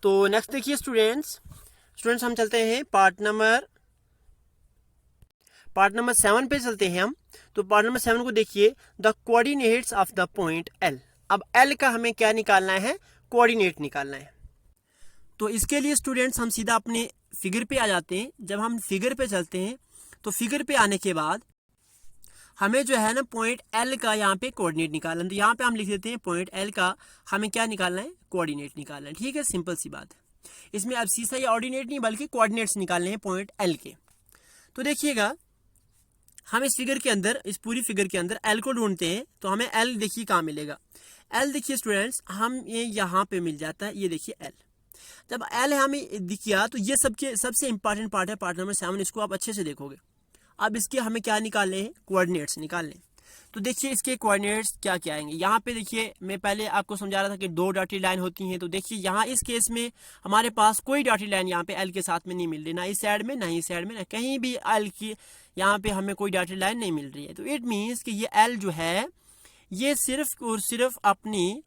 तो नेक्स्ट देखिए स्टूडेंट्स हम चलते हैं पार्ट नंबर 7 पे चलते हैं हम। तो पार्ट नंबर 7 को देखिए, the coordinates of the point L. अब एल का हमें क्या निकालना है, कोऑर्डिनेट निकालना है। तो इसके लिए स्टूडेंट्स हम सीधा अपने फिगर पे आ जाते हैं। जब हम फिगर पे चलते हैं तो फिगर पे आने के बाद हमें जो है ना पॉइंट एल का यहाँ पे कोऑर्डिनेट निकालना है। तो यहाँ पे हम लिख देते हैं पॉइंट एल का हमें क्या निकालना है, कोऑर्डिनेट निकालना है। ठीक है, सिंपल सी बात है। इसमें अब सीधा या ऑर्डिनेट नहीं बल्कि कोऑर्डिनेट्स निकालने हैं पॉइंट एल के। तो देखिएगा, हम इस फिगर के अंदर, इस पूरी फिगर के अंदर एल को ढूंढते हैं। तो हमें एल देखिए कहाँ मिलेगा। एल देखिए स्टूडेंट्स, हम ये यहाँ पे मिल जाता है। ये देखिए एल, जब एल हमें दिख गया तो ये सबसे इंपॉर्टेंट पार्ट है पार्ट नंबर 7। इसको आप अच्छे से देखोगे। अब इसके हमें क्या निकालने हैं, कोऑर्डिनेट्स निकालने। तो देखिए इसके कोऑर्डिनेट्स क्या क्या आएंगे। यहाँ पे देखिए, मैं पहले आपको समझा रहा था कि 2 डॉटेड लाइन होती हैं। तो देखिए यहाँ इस केस में हमारे पास कोई डॉटेड लाइन यहाँ पे एल के साथ में नहीं मिल रही, ना इस साइड में ना इस साइड में, ना कहीं भी एल की यहाँ पे हमें कोई डॉटेड लाइन नहीं मिल रही है। तो इट मीन्स कि ये एल जो है ये सिर्फ और सिर्फ अपनी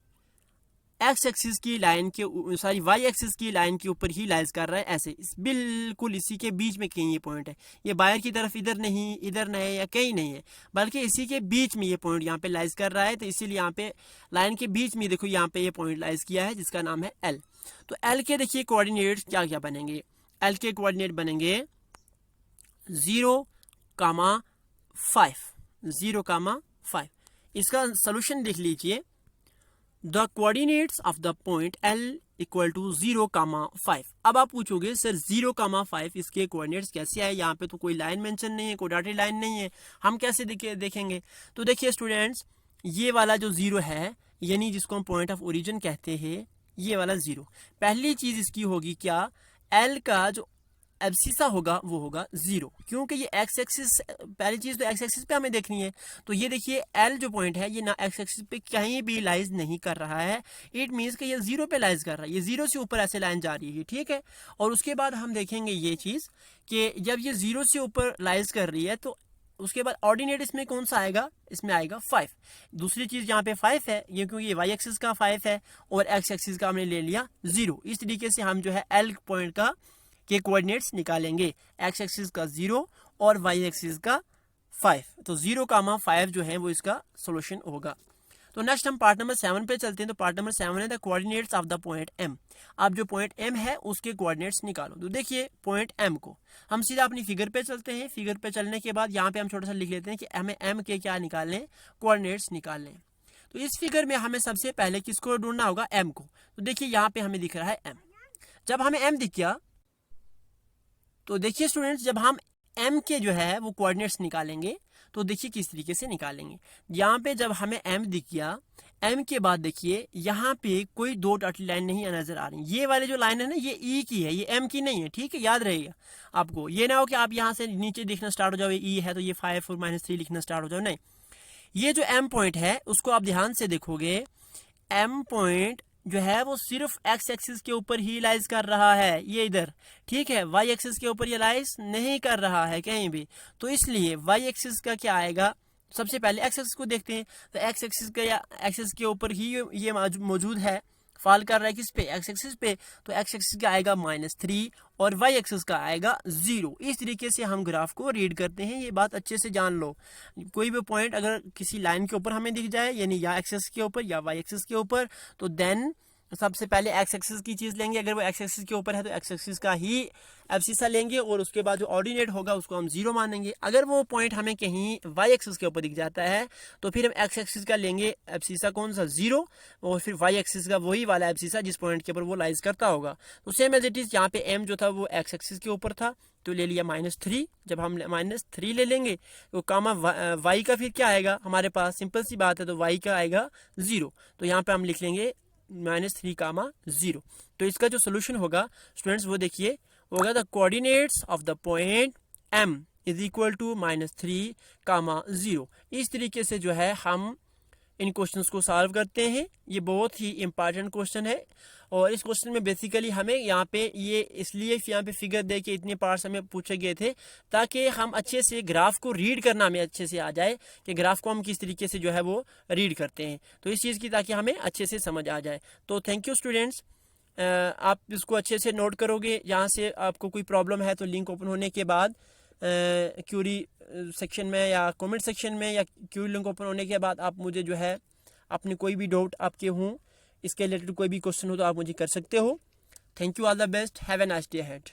एक्स एक्सिस की लाइन के, सॉरी वाई एक्सिस की लाइन के ऊपर ही लाइज कर रहा है। ऐसे बिल्कुल इसी के बीच में कहीं ये पॉइंट है। ये बाहर की तरफ इधर नहीं या कहीं नहीं है, बल्कि इसी के बीच में ये पॉइंट यहाँ पे लाइज कर रहा है। तो इसीलिए यहाँ पे लाइन के बीच में देखो यहाँ पे ये पॉइंट लाइज किया है जिसका नाम है एल। तो एल के देखिए कोऑर्डिनेट्स क्या क्या बनेंगे। एल के कोऑर्डिनेट बनेंगे 0,5, 0,5। इसका सोल्यूशन देख लीजिए। The coordinates of the point L equal to 0,5। अब आप पूछोगे सर 0,5 इसके कोऑर्डिनेट्स कैसे आए, यहाँ पे तो कोई लाइन मेंशन नहीं है, कोई डॉटेड लाइन नहीं है, हम कैसे देखेंगे। तो देखिए स्टूडेंट्स, ये वाला जो 0 है, यानी जिसको हम पॉइंट ऑफ ओरिजिन कहते हैं, ये वाला 0, पहली चीज इसकी होगी क्या, एल का जो एब्सिसा होगा वो होगा 0, क्योंकि ये एक्स एक्सिस, पहली चीज तो एक्स एक्सिस पे हमें देखनी है। तो ये देखिए एल जो पॉइंट है ये ना एक्स एक्सिस पे कहीं भी लाइज नहीं कर रहा है। इट मीन्स कि ये 0 पे लाइज कर रहा है, ये 0 से ऊपर ऐसे लाइन जा रही है। ठीक है, और उसके बाद हम देखेंगे ये चीज कि जब ये 0 से ऊपर लाइज कर रही है तो उसके बाद ऑर्डिनेट इसमें कौन सा आएगा, इसमें आएगा 5। दूसरी चीज यहाँ पे 5 है, ये क्योंकि ये वाई एक्सिस का 5 है और एक्स एक्सिस का हमने ले लिया 0। इस तरीके से हम जो है एल पॉइंट का के कोऑर्डिनेट्स निकालेंगे, एक्स एक्सिस का 0 और वाई एक्सिस का 5। तो 0,5 जो है वो इसका सॉल्यूशन होगा। तो नेक्स्ट हम पार्ट नंबर 7 पे चलते हैं। तो पार्ट नंबर 7 है the coordinates of the point M. आप जो पॉइंट एम है उसके कोऑर्डिनेट्स निकालो। तो देखिए पॉइंट एम को हम सीधा अपनी फिगर पे चलते हैं। फिगर पे चलने के बाद यहाँ पे हम छोटा सा लिख लेते हैं कि हमें एम के क्या निकालने, कोऑर्डिनेट्स निकालने। तो इस फिगर में हमें सबसे पहले किसको ढूंढना होगा, एम को। तो देखिए यहाँ पे हमें दिख रहा है एम। जब हमें एम दिख गया तो देखिए स्टूडेंट्स, जब हम m के जो है वो कोऑर्डिनेट्स निकालेंगे तो देखिए किस तरीके से निकालेंगे। यहाँ पे जब हमें m दिख गया, m के बाद देखिए यहाँ पे कोई 2 डॉटेड लाइन नहीं नजर आ रही। ये वाले जो लाइन है ना ये e की है, ये m की नहीं है। ठीक है, याद रहेगा आपको। ये ना हो कि आप यहाँ से नीचे देखना स्टार्ट हो जाओ, ये e है तो ये 5 और -3 लिखना स्टार्ट हो जाओ, नहीं। ये जो m पॉइंट है उसको आप ध्यान से देखोगे, m पॉइंट जो है वो सिर्फ एक्स एक्सिस के ऊपर ही लाइज कर रहा है, ये इधर। ठीक है, वाई एक्सिस के ऊपर ये लाइज नहीं कर रहा है कहीं भी। तो इसलिए वाई एक्सिस का क्या आएगा, सबसे पहले एक्स एक्सिस को देखते हैं। तो एक्स एक्सिस का या एक्सिस के ऊपर ही ये मौजूद है, फॉल कर रहा है किस पे, एक्स एक्सिस पे। तो एक्स एक्सिस का आएगा -3 और वाई एक्सिस का आएगा 0। इस तरीके से हम ग्राफ को रीड करते हैं। ये बात अच्छे से जान लो। कोई भी पॉइंट अगर किसी लाइन के ऊपर हमें दिख जाए, यानी या एक्सिस के ऊपर या वाई एक्सिस के ऊपर, तो देन सबसे पहले एक्स एक्सिस की चीज लेंगे। अगर वो एक्स एक्सिस के ऊपर है तो एक्स एक्सिस का ही एब्सिसा लेंगे और उसके बाद जो ऑर्डिनेट होगा उसको हम 0 मानेंगे। अगर वो पॉइंट हमें कहीं वाई एक्सिस के ऊपर दिख जाता है तो फिर हम एक्स एक्सिस का लेंगे एब्सिसा कौन सा, 0, और फिर वाई एक्सिस का वही वाला एब्सिसा जिस पॉइंट के ऊपर वो लाइज करता होगा। तो सेम एज इट इज यहाँ पे एम जो था वो एक्स एक्सिस के ऊपर था तो ले लिया -3। जब हम -3 ले लेंगे तो कामा वाई का फिर क्या आएगा हमारे पास, सिंपल सी बात है, तो वाई का आएगा 0। तो यहाँ पे हम लिख लेंगे -3,0। तो इसका जो सोल्यूशन होगा स्टूडेंट्स वो देखिए होगा, the coordinates of the point m is equal to -3,0। इस तरीके से जो है हम इन क्वेश्चंस को सॉल्व करते हैं। ये बहुत ही इंपॉर्टेंट क्वेश्चन है और इस क्वेश्चन में बेसिकली हमें यहाँ पे ये इसलिए यहाँ पे फिगर दे के इतने पार्ट्स हमें पूछे गए थे ताकि हम अच्छे से ग्राफ को रीड करना हमें अच्छे से आ जाए कि ग्राफ को हम किस तरीके से जो है वो रीड करते हैं। तो इस चीज़ की ताकि हमें अच्छे से समझ आ जाए। तो थैंक यू स्टूडेंट्स। आप इसको अच्छे से नोट करोगे। यहाँ से आपको कोई प्रॉब्लम है तो लिंक ओपन होने के बाद क्यूरी सेक्शन में या कमेंट सेक्शन में या क्यूरी लिंक ओपन होने के बाद आप मुझे जो है अपनी कोई भी डाउट आपके हों, इसके रिलेटेड कोई भी क्वेश्चन हो तो आप मुझे कर सकते हो। Thank you, all the best, have a nice day ahead.